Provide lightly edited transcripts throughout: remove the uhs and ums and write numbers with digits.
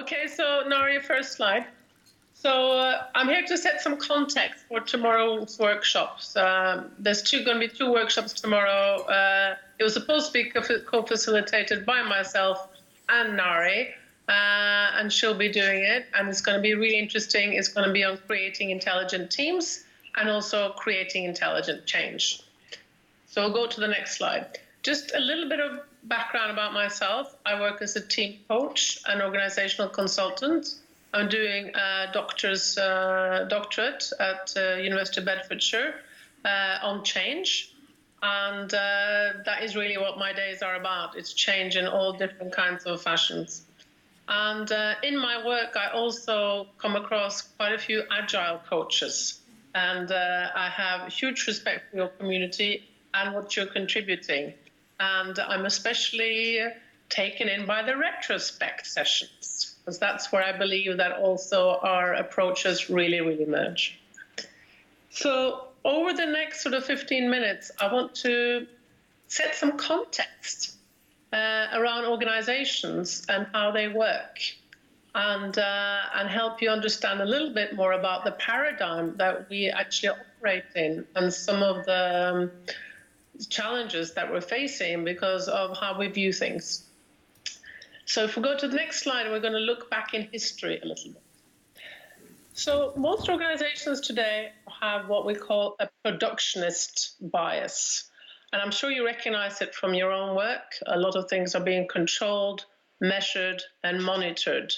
Okay, so Nari, first slide. So I'm here to set some context for tomorrow's workshops. There's going to be two workshops tomorrow. It was supposed to be co-facilitated by myself and Nari, and she'll be doing it. And it's going to be really interesting. It's going to be on creating intelligent teams and also creating intelligent change. So we'll go to the next slide. Just a little bit of background about myself. I work as a team coach and organizational consultant. I'm doing a doctorate at University of Bedfordshire on change. And that is really what my days are about. It's change in all different kinds of fashions. And in my work, I also come across quite a few Agile coaches. And I have huge respect for your community and what you're contributing. And I'm especially taken in by the retrospect sessions, because that's where I believe that also our approaches really merge. So over the next sort of 15 minutes, I want to set some context around organizations and how they work, and help you understand a little bit more about the paradigm that we actually operate in and some of the challenges that we're facing because of how we view things. So if we go to the next slide, we're going to look back in history a little bit. So most organizations today have what we call a productionist bias. And I'm sure you recognize it from your own work. A lot of things are being controlled, measured, and monitored.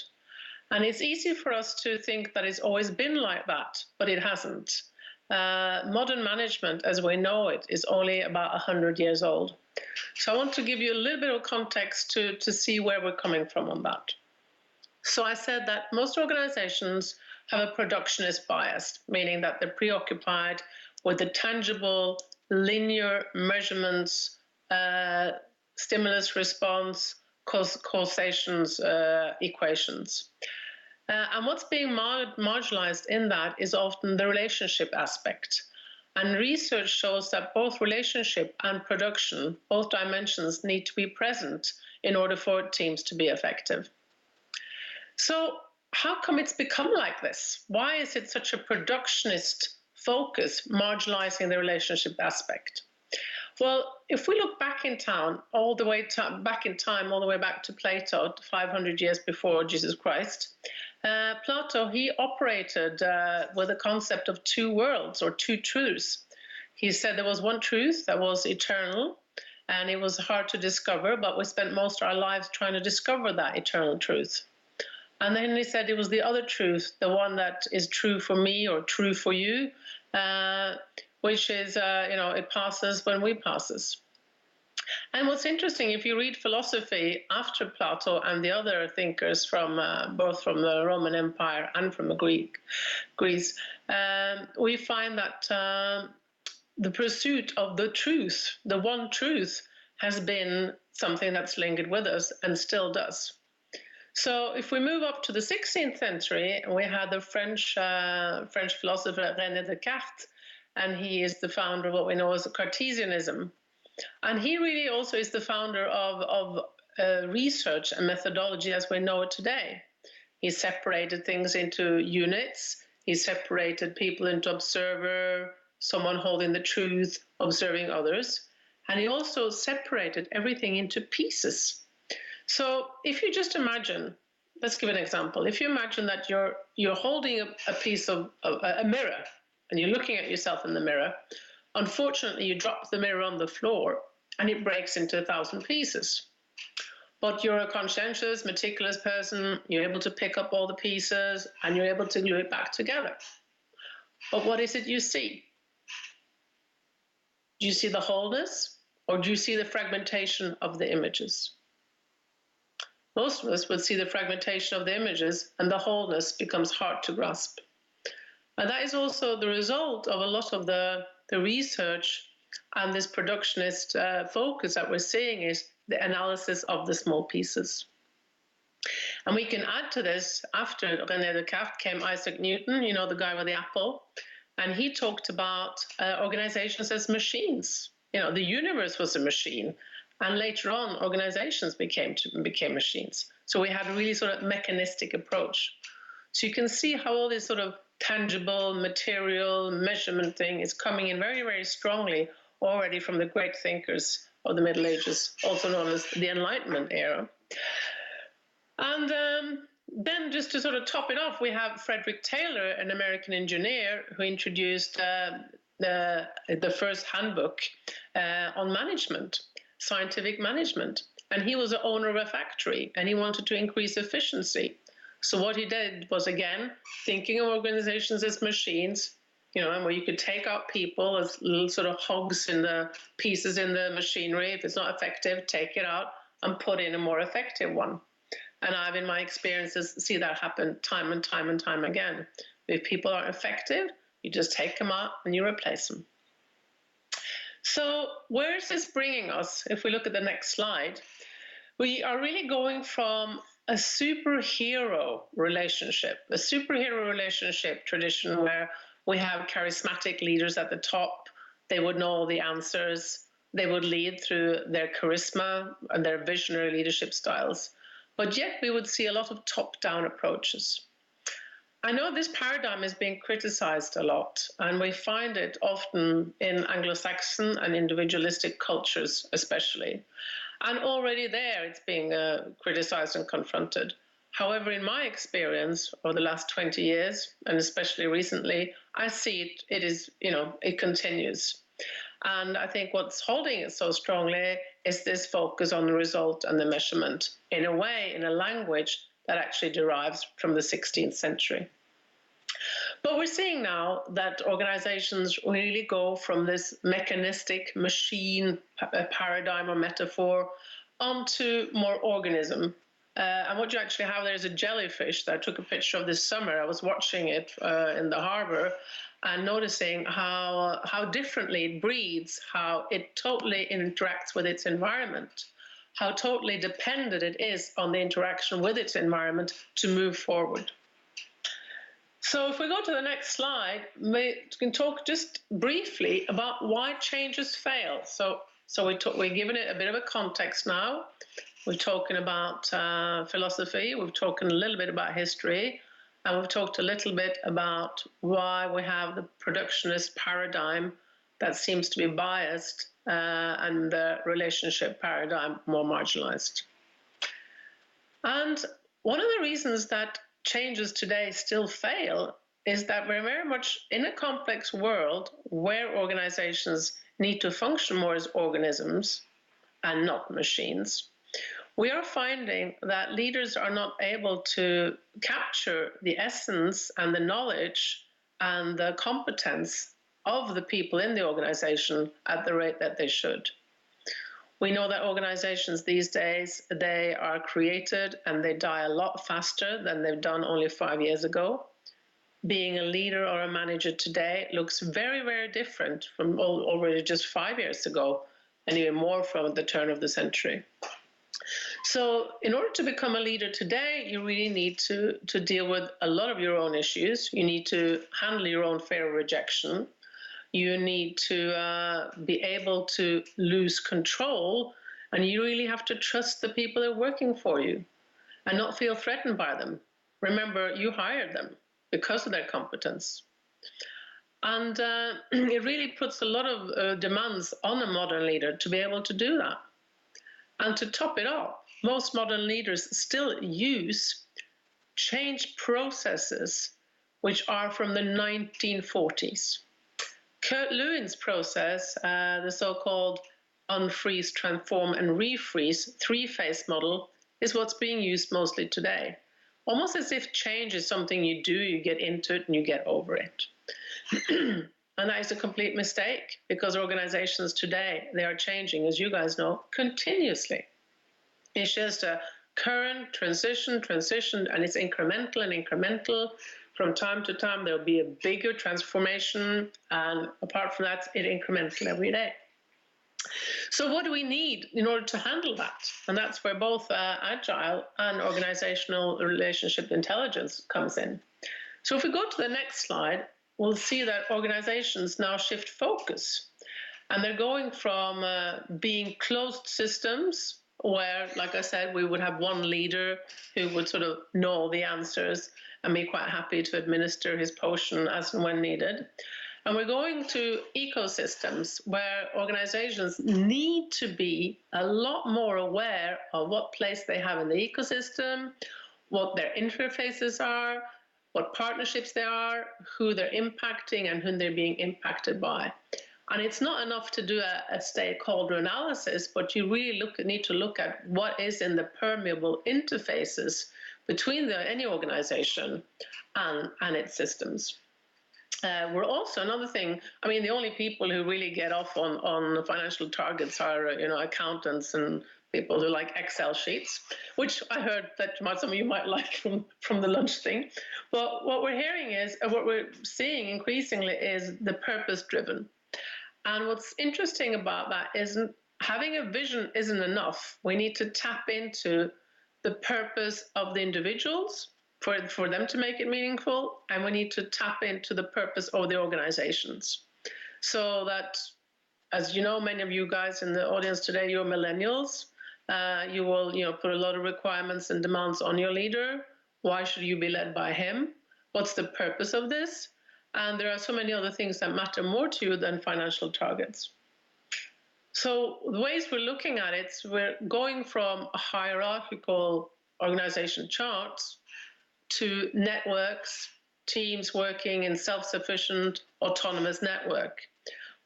And it's easy for us to think that it's always been like that, but it hasn't. Modern management, as we know it, is only about 100 years old. So I want to give you a little bit of context to see where we're coming from on that. So I said that most organizations have a productionist bias, meaning that they're preoccupied with the tangible, linear measurements, stimulus response, causations, equations. And what's being marginalized in that is often the relationship aspect. And research shows that both relationship and production, both dimensions, need to be present in order for teams to be effective. So how come it's become like this? Why is it such a productionist focus, marginalizing the relationship aspect? Well, if we look back in time, all the way back to Plato, 500 years before Jesus Christ, Plato, he operated with the concept of two worlds or two truths. He said there was one truth that was eternal, and it was hard to discover, but we spent most of our lives trying to discover that eternal truth. And then he said it was the other truth, the one that is true for me or true for you, which is, it passes when we passes. And what's interesting, if you read philosophy after Plato and the other thinkers from both from the Roman Empire and from Greece, we find that the pursuit of the truth, the one truth, has been something that's lingered with us and still does. So if we move up to the 16th century, we had the French philosopher René Descartes, and he is the founder of what we know as Cartesianism. And he really also is the founder of research and methodology as we know it today. He separated things into units. He separated people into observer, someone holding the truth, observing others. And he also separated everything into pieces. So if you just imagine, let's give an example. If you imagine that you're holding a piece of a mirror and you're looking at yourself in the mirror, unfortunately you drop the mirror on the floor and it breaks into 1,000 pieces. But you're a conscientious, meticulous person, you're able to pick up all the pieces and you're able to glue it back together. But what is it you see? Do you see the wholeness or do you see the fragmentation of the images? Most of us would see the fragmentation of the images and the wholeness becomes hard to grasp. And that is also the result of a lot of the research and this productionist focus that we're seeing is the analysis of the small pieces. And we can add to this, after René Descartes came Isaac Newton, the guy with the apple, and he talked about organizations as machines. The universe was a machine. And later on, organizations became machines. So we had a really sort of mechanistic approach. So you can see how all this sort of tangible, material, measurement thing is coming in very, very strongly already from the great thinkers of the Middle Ages, also known as the Enlightenment era. And then just to sort of top it off, we have Frederick Taylor, an American engineer, who introduced the first handbook on management, scientific management. And he was the owner of a factory, and he wanted to increase efficiency. So what he did was, again, thinking of organizations as machines, and where you could take out people as little sort of hogs in the pieces in the machinery. If it's not effective, take it out and put in a more effective one. And I've, in my experiences, see that happen time and time and time again. If people aren't effective, you just take them out and you replace them. So where is this bringing us? If we look at the next slide, we are really going from a superhero relationship tradition where we have charismatic leaders at the top. They would know all the answers. They would lead through their charisma and their visionary leadership styles. But yet we would see a lot of top-down approaches. I know this paradigm is being criticized a lot, and we find it often in Anglo-Saxon and individualistic cultures especially. And already there it's being criticized and confronted. However, in my experience over the last 20 years, and especially recently, I see it continues. And I think what's holding it so strongly is this focus on the result and the measurement, in a way, in a language that actually derives from the 16th century. But we're seeing now that organizations really go from this mechanistic machine paradigm or metaphor onto more organism. And what you actually have there is a jellyfish that I took a picture of this summer. I was watching it in the harbor and noticing how differently it breathes, how it totally interacts with its environment, how totally dependent it is on the interaction with its environment to move forward. So if we go to the next slide, we can talk just briefly about why changes fail. So we're giving it a bit of a context now. We're talking about philosophy, we've talked a little bit about history, and we've talked a little bit about why we have the productionist paradigm that seems to be biased and the relationship paradigm more marginalized. And one of the reasons that changes today still fail is that we're very much in a complex world where organizations need to function more as organisms and not machines. We are finding that leaders are not able to capture the essence and the knowledge and the competence of the people in the organization at the rate that they should. We know that organizations these days, they are created and they die a lot faster than they've done only 5 years ago. Being a leader or a manager today looks very, very different from already just 5 years ago, and even more from the turn of the century. So in order to become a leader today, you really need to deal with a lot of your own issues. You need to handle your own fear of rejection. You need to be able to lose control, and you really have to trust the people that are working for you and not feel threatened by them. Remember, you hired them because of their competence. And it really puts a lot of demands on a modern leader to be able to do that. And to top it off, most modern leaders still use change processes which are from the 1940s. Kurt Lewin's process, the so-called unfreeze, transform, and refreeze three-phase model, is what's being used mostly today. Almost as if change is something you do, you get into it and you get over it. And that is a complete mistake, because organizations today, they are changing, as you guys know, continuously. It's just a current transition, and it's incremental. From time to time, there'll be a bigger transformation, and apart from that, it's incremental every day. So what do we need in order to handle that? And that's where both Agile and organizational relationship intelligence comes in. So if we go to the next slide, we'll see that organizations now shift focus. And they're going from being closed systems where, like I said, we would have one leader who would sort of know all the answers and be quite happy to administer his potion as and when needed. And we're going to ecosystems where organizations need to be a lot more aware of what place they have in the ecosystem, what their interfaces are, what partnerships there are, who they're impacting and who they're being impacted by. And it's not enough to do a stakeholder analysis, but you really need to look at what is in the permeable interfaces between any organization and its systems. We're also, another thing, I mean, the only people who really get off on financial targets are, accountants and people who like Excel sheets, which I heard that some of you might like from the lunch thing. But what we're hearing is, what we're seeing increasingly is the purpose-driven. And what's interesting about that is having a vision isn't enough. We need to tap into the purpose of the individuals for them to make it meaningful, and we need to tap into the purpose of the organizations. So that, as you know, many of you guys in the audience today, you're millennials. You will, put a lot of requirements and demands on your leader. Why should you be led by him? What's the purpose of this? And there are so many other things that matter more to you than financial targets. So the ways we're looking at it, we're going from a hierarchical organization charts to networks, teams working in self-sufficient, autonomous network.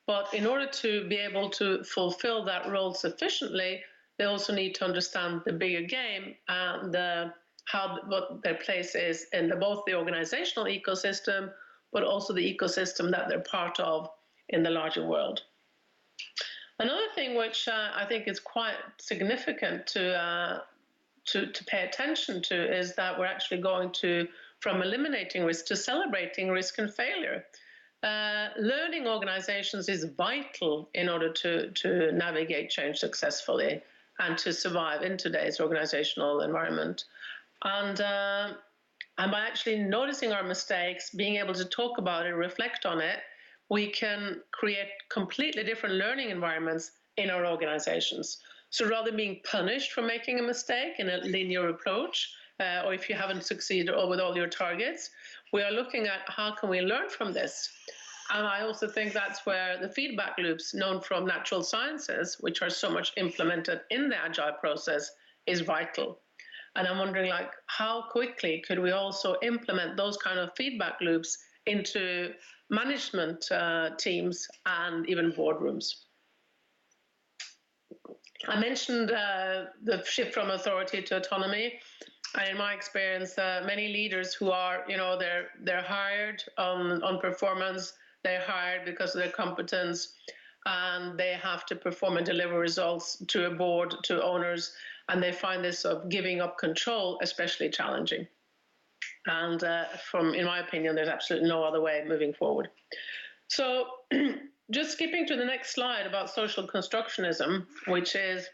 But in order to be able to fulfill that role sufficiently, they also need to understand the bigger game and what their place is in both the organizational ecosystem, but also the ecosystem that they're part of in the larger world. Another thing which I think is quite significant to pay attention to is that we're actually going from eliminating risk to celebrating risk and failure. Learning organizations is vital in order to navigate change successfully and to survive in today's organizational environment. And by actually noticing our mistakes, being able to talk about it, reflect on it, we can create completely different learning environments in our organizations. So rather than being punished for making a mistake in a linear approach, or if you haven't succeeded with all your targets, we are looking at how can we learn from this. And I also think that's where the feedback loops known from natural sciences, which are so much implemented in the Agile process, is vital. And I'm wondering, how quickly could we also implement those kind of feedback loops into management teams and even boardrooms? I mentioned the shift from authority to autonomy. And in my experience, many leaders who are, they're hired on performance, they're hired because of their competence, and they have to perform and deliver results to a board, to owners, and they find this of giving up control especially challenging. And in my opinion, there's absolutely no other way moving forward. So just skipping to the next slide about social constructionism, which is,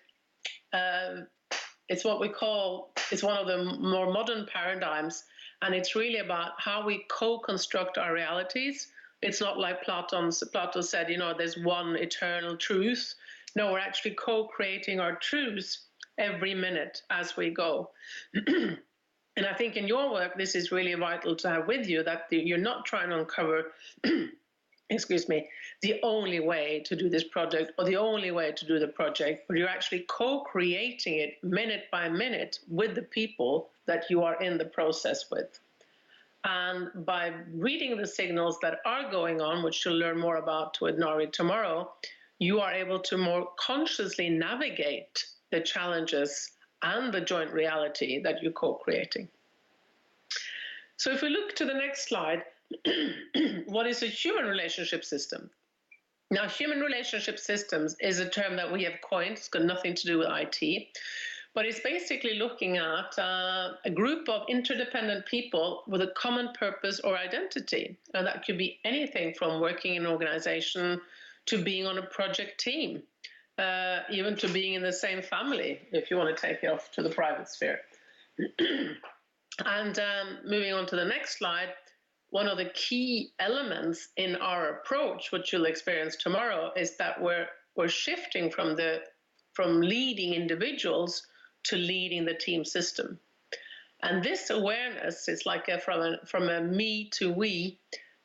it's what we call, it's one of the more modern paradigms, and it's really about how we co-construct our realities. It's not like Plato said, there's one eternal truth. No, we're actually co-creating our truths every minute as we go. And I think in your work, this is really vital to have with you, that you're not trying to uncover the only way to do this project or the only way to do the project, but you're actually co-creating it minute by minute with the people that you are in the process with. And by reading the signals that are going on, which you'll learn more about with Nairy tomorrow, you are able to more consciously navigate the challenges and the joint reality that you're co-creating. So if we look to the next slide, what is a human relationship system? Now, human relationship systems is a term that we have coined. It's got nothing to do with IT, but it's basically looking at a group of interdependent people with a common purpose or identity. And that could be anything from working in an organization to being on a project team, even to being in the same family, if you want to take it off to the private sphere. And moving on to the next slide, one of the key elements in our approach, which you'll experience tomorrow, is that we're shifting from leading individuals to leading the team system. And this awareness is like from a me to we.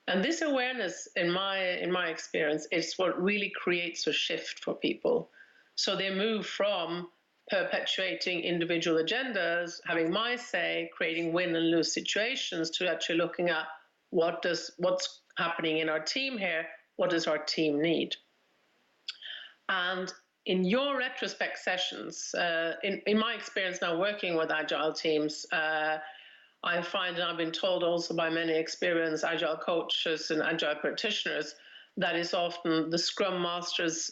And this awareness, in my experience, is what really creates a shift for people. So they move from perpetuating individual agendas, having my say, creating win and lose situations, to actually looking at what's happening in our team here, what does our team need? And in your retrospect sessions, in my experience now working with Agile teams, I find, and I've been told also by many experienced Agile coaches and Agile practitioners, that is often the Scrum Master's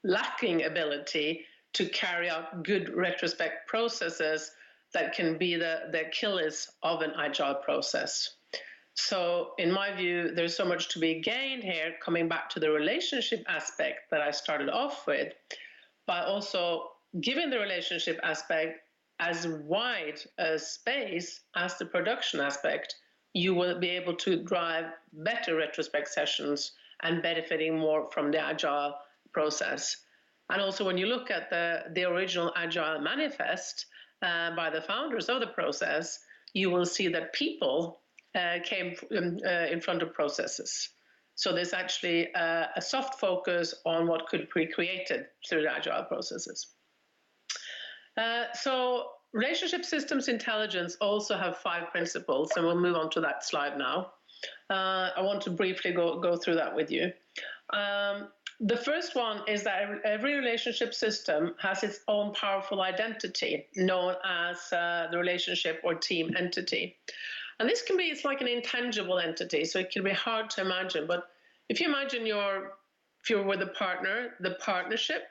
lacking ability to carry out good retrospect processes that can be the killers of an Agile process. So in my view, there's so much to be gained here, coming back to the relationship aspect that I started off with, but also giving the relationship aspect as wide a space as the production aspect, you will be able to drive better retrospect sessions and benefiting more from the Agile process. And also when you look at the original Agile manifest by the founders of the process, you will see that people came in front of processes. So there's actually a soft focus on what could be created through the Agile processes. So relationship systems intelligence also have 5 principles, and we'll move on to that slide now. I want to briefly go through that with you. The first one is that every relationship system has its own powerful identity, known as the relationship or team entity. And this can be, it's like an intangible entity, so it can be hard to imagine. But if you imagine if you're with a partner, the partnership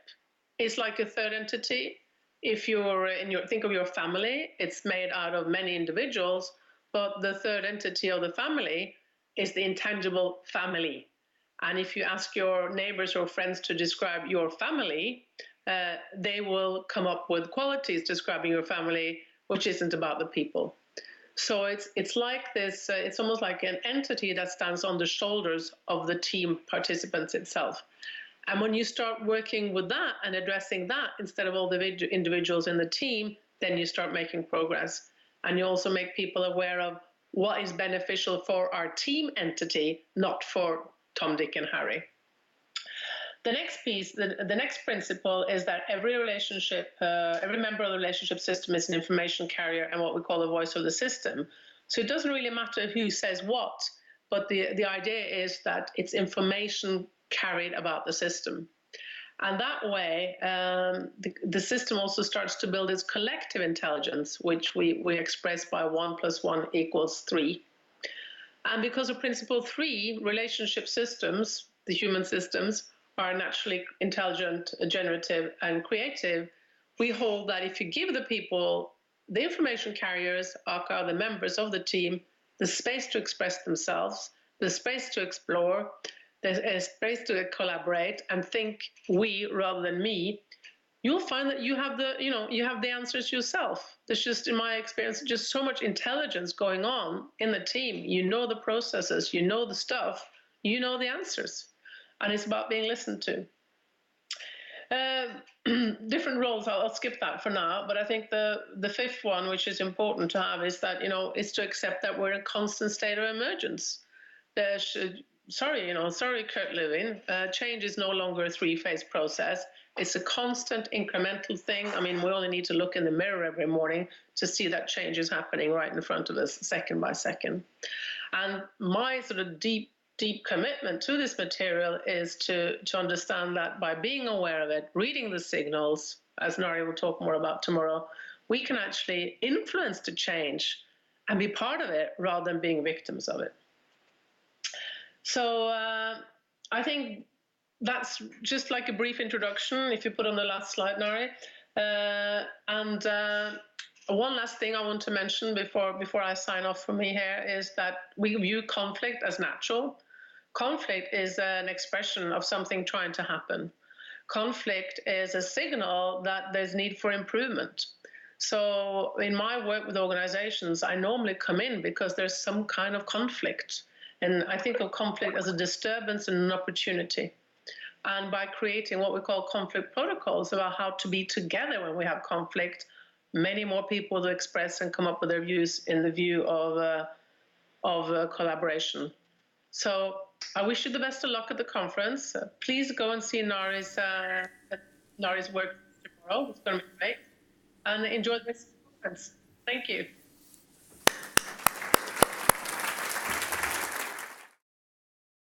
is like a third entity. If you're think of your family, it's made out of many individuals, but the third entity of the family is the intangible family. And if you ask your neighbors or friends to describe your family, they will come up with qualities describing your family, which isn't about the people. So it's like this, it's almost like an entity that stands on the shoulders of the team participants itself. And when you start working with that and addressing that instead of all the individuals in the team, then you start making progress. And you also make people aware of what is beneficial for our team entity, not for Tom, Dick, and Harry. The next piece, the next principle is that every relationship, every member of the relationship system is an information carrier and what we call the voice of the system. So it doesn't really matter who says what, but the idea is that it's information carried about the system. And that way, the system also starts to build its collective intelligence, which we express by 1 + 1 = 3. And because of principle 3, relationship systems, the human systems, are naturally intelligent, generative, and creative, we hold that if you give the people, the information carriers, aka the members of the team, the space to express themselves, the space to explore, the space to collaborate and think we rather than me, you'll find that you have the answers yourself. There's just, in my experience, just so much intelligence going on in the team. You know the processes, you know the stuff, you know the answers. And it's about being listened to. Different roles, I'll skip that for now, but I think the fifth one, which is important to have, is that, is to accept that we're in a constant state of emergence. Sorry, Kurt Lewin, change is no longer a 3-phase process. It's a constant incremental thing. I mean, we only need to look in the mirror every morning to see that change is happening right in front of us, second by second. And my sort of deep commitment to this material is to understand that by being aware of it, reading the signals, as Nairy will talk more about tomorrow, we can actually influence the change and be part of it rather than being victims of it. So I think that's just like a brief introduction, if you put on the last slide, Nairy. One last thing I want to mention before I sign off from me here is that we view conflict as natural. Conflict is an expression of something trying to happen. Conflict is a signal that there's need for improvement. So in my work with organizations, I normally come in because there's some kind of conflict. And I think of conflict as a disturbance and an opportunity. And by creating what we call conflict protocols about how to be together when we have conflict, many more people will express and come up with their views in the view of collaboration. So I wish you the best of luck at the conference. Please go and see Nairy's work tomorrow. It's going to be great. And enjoy this conference. Thank you.